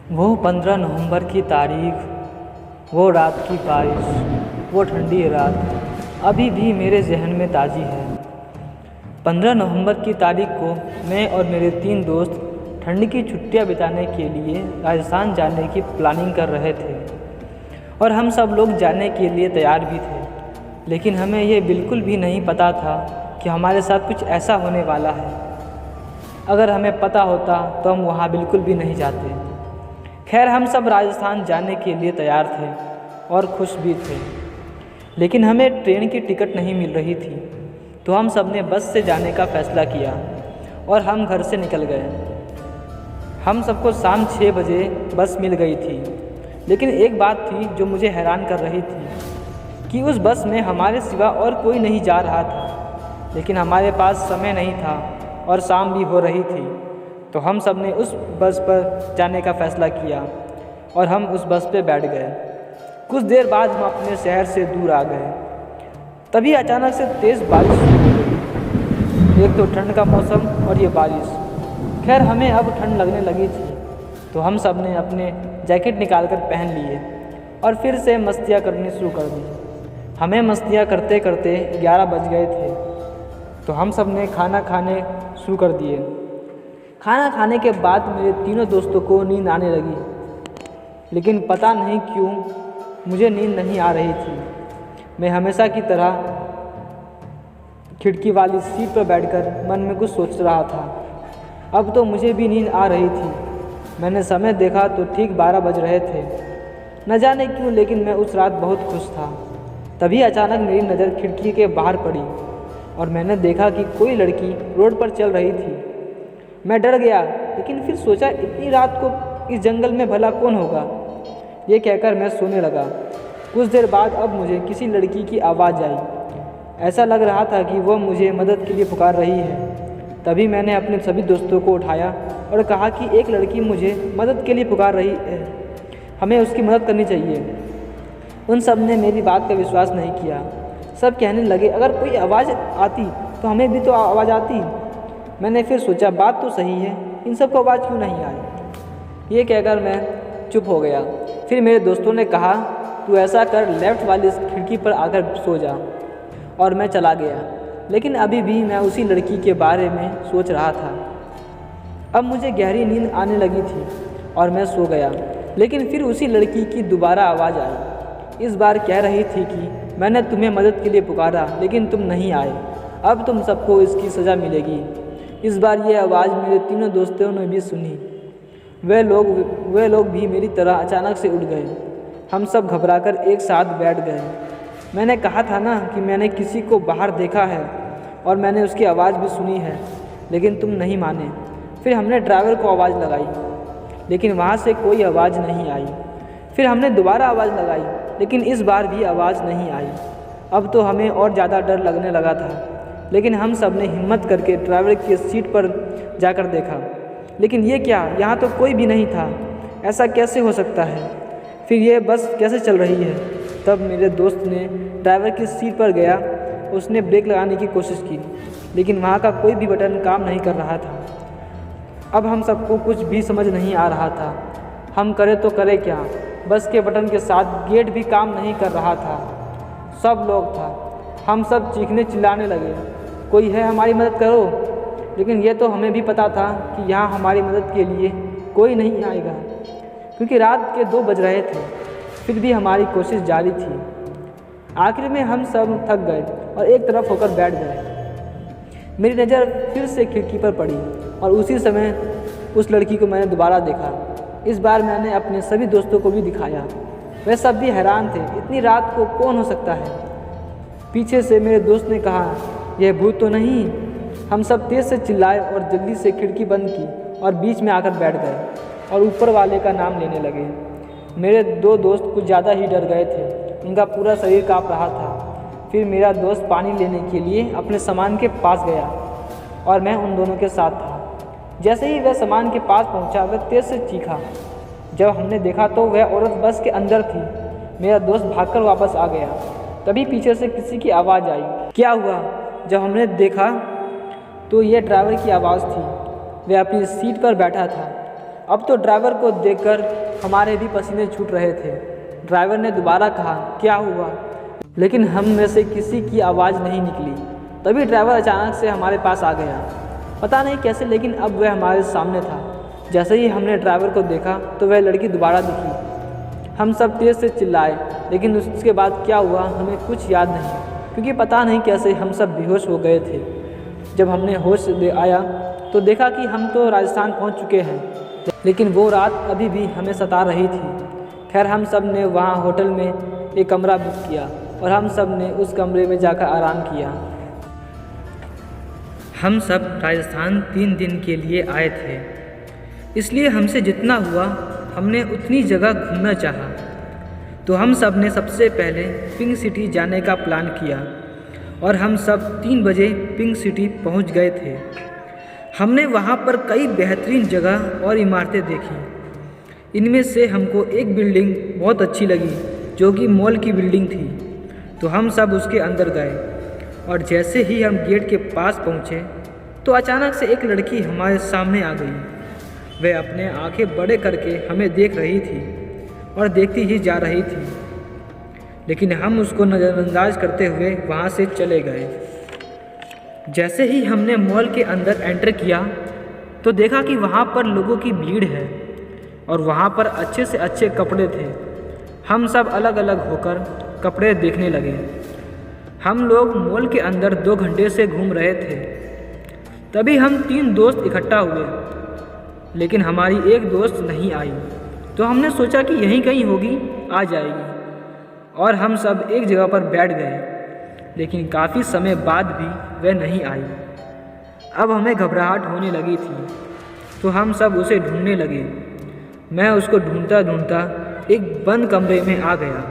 वो 15 नवंबर की तारीख, वो रात की बारिश, वो ठंडी रात अभी भी मेरे जहन में ताज़ी है। 15 नवंबर की तारीख को मैं और मेरे 3 दोस्त ठंड की छुट्टियां बिताने के लिए राजस्थान जाने की प्लानिंग कर रहे थे और हम सब लोग जाने के लिए तैयार भी थे, लेकिन हमें ये बिल्कुल भी नहीं पता था कि हमारे साथ कुछ ऐसा होने वाला है। अगर हमें पता होता तो हम वहाँ बिल्कुल भी नहीं जाते। खैर, हम सब राजस्थान जाने के लिए तैयार थे और खुश भी थे, लेकिन हमें ट्रेन की टिकट नहीं मिल रही थी, तो हम सब ने बस से जाने का फ़ैसला किया और हम घर से निकल गए। हम सबको शाम 6 बजे बस मिल गई थी, लेकिन एक बात थी जो मुझे हैरान कर रही थी कि उस बस में हमारे सिवा और कोई नहीं जा रहा था। लेकिन हमारे पास समय नहीं था और शाम भी हो रही थी, तो हम सब ने उस बस पर जाने का फ़ैसला किया और हम उस बस पे बैठ गए। कुछ देर बाद हम अपने शहर से दूर आ गए। तभी अचानक से तेज़ बारिश शुरू हो गई। एक तो ठंड का मौसम और ये बारिश। खैर, हमें अब ठंड लगने लगी थी, तो हम सब ने अपने जैकेट निकाल कर पहन लिए और फिर से मस्तियाँ करनी शुरू कर दी। हमें मस्तियाँ करते करते 11 बज गए थे, तो हम सब ने खाना खाने शुरू कर दिए। खाना खाने के बाद मेरे तीनों दोस्तों को नींद आने लगी, लेकिन पता नहीं क्यों मुझे नींद नहीं आ रही थी। मैं हमेशा की तरह खिड़की वाली सीट पर बैठकर मन में कुछ सोच रहा था। अब तो मुझे भी नींद आ रही थी। मैंने समय देखा तो ठीक 12 बज रहे थे। न जाने क्यों, लेकिन मैं उस रात बहुत खुश था। तभी अचानक मेरी नज़र खिड़की के बाहर पड़ी और मैंने देखा कि कोई लड़की रोड पर चल रही थी। मैं डर गया, लेकिन फिर सोचा इतनी रात को इस जंगल में भला कौन होगा। ये कहकर मैं सोने लगा। कुछ देर बाद अब मुझे किसी लड़की की आवाज़ आई। ऐसा लग रहा था कि वह मुझे मदद के लिए पुकार रही है। तभी मैंने अपने सभी दोस्तों को उठाया और कहा कि एक लड़की मुझे मदद के लिए पुकार रही है, हमें उसकी मदद करनी चाहिए। उन सब ने मेरी बात का विश्वास नहीं किया। सब कहने लगे, अगर कोई आवाज़ आती तो हमें भी तो आवाज़ आती। मैंने फिर सोचा, बात तो सही है, इन सब को आवाज़ क्यों नहीं आई। ये कहकर मैं चुप हो गया। फिर मेरे दोस्तों ने कहा, तू ऐसा कर, लेफ़्ट वाली खिड़की पर आकर सो जा। और मैं चला गया, लेकिन अभी भी मैं उसी लड़की के बारे में सोच रहा था। अब मुझे गहरी नींद आने लगी थी और मैं सो गया, लेकिन फिर उसी लड़की की दोबारा आवाज़ आई। इस बार कह रही थी कि मैंने तुम्हें मदद के लिए पुकारा, लेकिन तुम नहीं आए। अब तुम सबको इसकी सज़ा मिलेगी। इस बार ये आवाज़ मेरे तीनों दोस्तों ने भी सुनी। वे लोग भी मेरी तरह अचानक से उठ गए। हम सब घबराकर एक साथ बैठ गए। मैंने कहा था ना कि मैंने किसी को बाहर देखा है और मैंने उसकी आवाज़ भी सुनी है, लेकिन तुम नहीं माने। फिर हमने ड्राइवर को आवाज़ लगाई, लेकिन वहाँ से कोई आवाज़ नहीं आई। फिर हमने दोबारा आवाज़ लगाई, लेकिन इस बार भी आवाज़ नहीं आई। अब तो हमें और ज़्यादा डर लगने लगा था, लेकिन हम सब ने हिम्मत करके ड्राइवर की सीट पर जाकर देखा। लेकिन ये क्या, यहाँ तो कोई भी नहीं था। ऐसा कैसे हो सकता है? फिर ये बस कैसे चल रही है? तब मेरे दोस्त ने ड्राइवर की सीट पर गया। उसने ब्रेक लगाने की कोशिश की, लेकिन वहाँ का कोई भी बटन काम नहीं कर रहा था। अब हम सबको कुछ भी समझ नहीं आ रहा था। हम करें तो करें क्या? बस के बटन के साथ गेट भी काम नहीं कर रहा था। सब लोग था। हम सब चीखने चिल्लाने लगे, कोई है, हमारी मदद करो। लेकिन ये तो हमें भी पता था कि यहाँ हमारी मदद के लिए कोई नहीं आएगा, क्योंकि रात के 2 बज रहे थे। फिर भी हमारी कोशिश जारी थी। आखिर में हम सब थक गए और एक तरफ होकर बैठ गए। मेरी नज़र फिर से खिड़की पर पड़ी और उसी समय उस लड़की को मैंने दोबारा देखा। इस बार मैंने अपने सभी दोस्तों को भी दिखाया। वे सब भी हैरान थे, इतनी रात को कौन हो सकता है। पीछे से मेरे दोस्त ने कहा, यह भूत तो नहीं। हम सब तेज़ से चिल्लाए और जल्दी से खिड़की बंद की और बीच में आकर बैठ गए और ऊपर वाले का नाम लेने लगे। मेरे 2 दोस्त कुछ ज़्यादा ही डर गए थे, उनका पूरा शरीर काँप रहा था। फिर मेरा दोस्त पानी लेने के लिए अपने सामान के पास गया और मैं उन दोनों के साथ था। जैसे ही वह सामान के पास पहुंचा, वह तेज़ से चीखा। जब हमने देखा तो वह औरत बस के अंदर थी। मेरा दोस्त भागकर वापस आ गया। तभी पीछे से किसी की आवाज़ आई। क्या हुआ? जब हमने देखा तो यह ड्राइवर की आवाज़ थी। वह अपनी सीट पर बैठा था अब तो ड्राइवर को देखकर हमारे भी पसीने छूट रहे थे। ड्राइवर ने दोबारा कहा, क्या हुआ? लेकिन हम में से किसी की आवाज़ नहीं निकली। तभी ड्राइवर अचानक से हमारे पास आ गया। पता नहीं कैसे, लेकिन अब वह हमारे सामने था। जैसे ही हमने ड्राइवर को देखा तो वह लड़की दोबारा दिखी। हम सब तेज़ से चिल्लाए, लेकिन उसके बाद क्या हुआ हमें कुछ याद नहीं, क्योंकि पता नहीं कैसे हम सब बेहोश हो गए थे। जब हमने होश आया तो देखा कि हम तो राजस्थान पहुंच चुके हैं, लेकिन वो रात अभी भी हमें सता रही थी। खैर, हम सब ने वहाँ होटल में एक कमरा बुक किया और हम सब ने उस कमरे में जाकर आराम किया। हम सब राजस्थान 3 दिन के लिए आए थे, इसलिए हमसे जितना हुआ हमने उतनी जगह घूमना चाहा। तो हम सब ने सबसे पहले पिंक सिटी जाने का प्लान किया और हम सब 3 बजे पिंक सिटी पहुंच गए थे। हमने वहां पर कई बेहतरीन जगह और इमारतें देखी। इनमें से हमको एक बिल्डिंग बहुत अच्छी लगी, जो कि मॉल की बिल्डिंग थी। तो हम सब उसके अंदर गए और जैसे ही हम गेट के पास पहुँचे तो अचानक से एक लड़की हमारे सामने आ गई। वह अपने आंखें बड़े करके हमें देख रही थी और देखती ही जा रही थी, लेकिन हम उसको नज़रअंदाज करते हुए वहाँ से चले गए। जैसे ही हमने मॉल के अंदर एंटर किया तो देखा कि वहाँ पर लोगों की भीड़ है और वहाँ पर अच्छे से अच्छे कपड़े थे। हम सब अलग अलग होकर कपड़े देखने लगे। हम लोग मॉल के अंदर 2 घंटे से घूम रहे थे। तभी हम 3 दोस्त इकट्ठा हुए, लेकिन हमारी एक दोस्त नहीं आई। तो हमने सोचा कि यहीं कहीं होगी, आ जाएगी, और हम सब एक जगह पर बैठ गए। लेकिन काफ़ी समय बाद भी वह नहीं आई। अब हमें घबराहट होने लगी थी, तो हम सब उसे ढूंढने लगे। मैं उसको ढूंढता ढूंढता एक बंद कमरे में आ गया।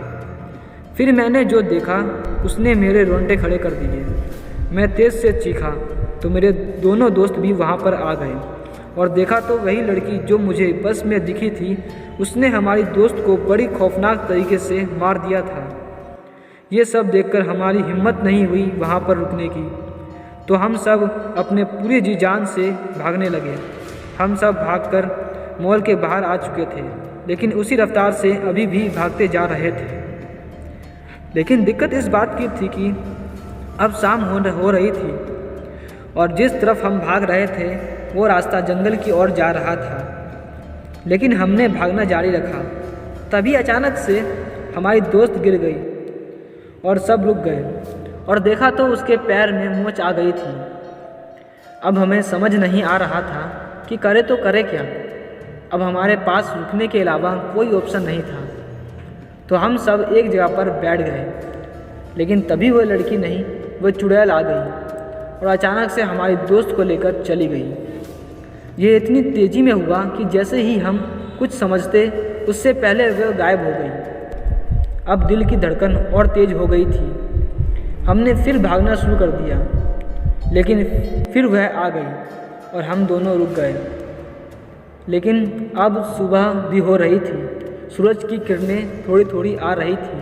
फिर मैंने जो देखा उसने मेरे रोंगटे खड़े कर दिए। मैं तेज़ से चीखा तो मेरे दोनों दोस्त भी वहाँ पर आ गए और देखा तो वही लड़की जो मुझे बस में दिखी थी, उसने हमारी दोस्त को बड़ी खौफनाक तरीके से मार दिया था। ये सब देखकर हमारी हिम्मत नहीं हुई वहाँ पर रुकने की, तो हम सब अपने पूरी जी जान से भागने लगे। हम सब भागकर मॉल के बाहर आ चुके थे, लेकिन उसी रफ्तार से अभी भी भागते जा रहे थे। लेकिन दिक्कत इस बात की थी कि अब शाम हो रही थी और जिस तरफ हम भाग रहे थे वो रास्ता जंगल की ओर जा रहा था। लेकिन हमने भागना जारी रखा। तभी अचानक से हमारी दोस्त गिर गई और सब रुक गए और देखा तो उसके पैर में मोच आ गई थी। अब हमें समझ नहीं आ रहा था कि करे तो करे क्या। अब हमारे पास रुकने के अलावा कोई ऑप्शन नहीं था, तो हम सब एक जगह पर बैठ गए। लेकिन तभी वह लड़की नहीं, वह चुड़ैल आ गई और अचानक से हमारी दोस्त को लेकर चली गई। ये इतनी तेज़ी में हुआ कि जैसे ही हम कुछ समझते उससे पहले वह गायब हो गई। अब दिल की धड़कन और तेज़ हो गई थी। हमने फिर भागना शुरू कर दिया, लेकिन फिर वह आ गई और हम दोनों रुक गए। लेकिन अब सुबह भी हो रही थी, सूरज की किरणें थोड़ी थोड़ी आ रही थी।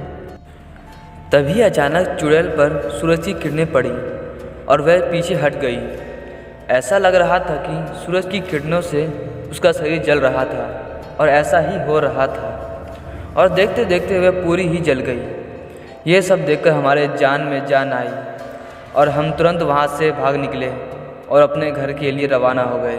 तभी अचानक चुड़ैल पर सूरज की किरणें पड़ी और वह पीछे हट गई। ऐसा लग रहा था कि सूरज की किरणों से उसका शरीर जल रहा था, और ऐसा ही हो रहा था। और देखते देखते वह पूरी ही जल गई। ये सब देखकर हमारे जान में जान आई और हम तुरंत वहाँ से भाग निकले और अपने घर के लिए रवाना हो गए।